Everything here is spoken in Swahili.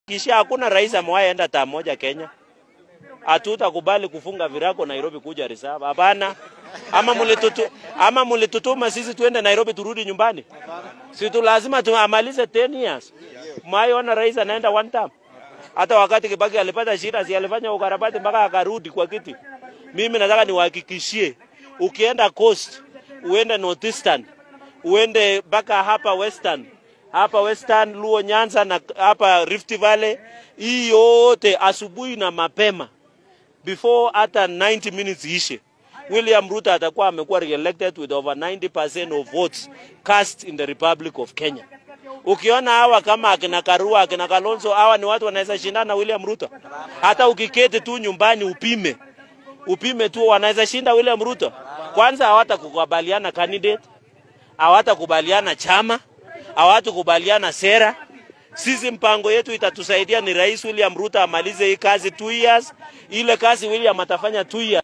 Kisha hakuna rais amewahi enda taa moja Kenya. Hatutakubali kufunga virago Nairobi kuja reserve. Hapana. Ama mulitutuma sisi tuende Nairobi turudi nyumbani. Si tu lazima tuamalize 10 years. Maiona rais anaenda one term. Hata wakati Kibaki alipata shida si alifanya ukarabati mpaka akarudi kwa kiti. Mimi nataka niwahakikishie ukienda coast, uende northeastern, uende mpaka hapa western. Hapa Western, Luo, Nyanza na hapa Rift Valley, hii yote asubuhi na mapema before hata 90 minutes ishe, William Ruto atakuwa amekuwa re-elected with over 90% of votes cast in the Republic of Kenya. Ukiona hawa kama akina Karua, akina Kalonzo, hawa ni watu wanaweza shindana na William Ruto. Hata ukiketi tu nyumbani upime tu wanaweza shinda William Ruto. Kwanza hawatakubaliana candidate, hawatakubaliana chama, hawatakubaliana sera. Sisi mpango yetu itatusaidia ni Rais William Ruto amalize hii kazi 2 years. Ile kazi William atafanya 2 years.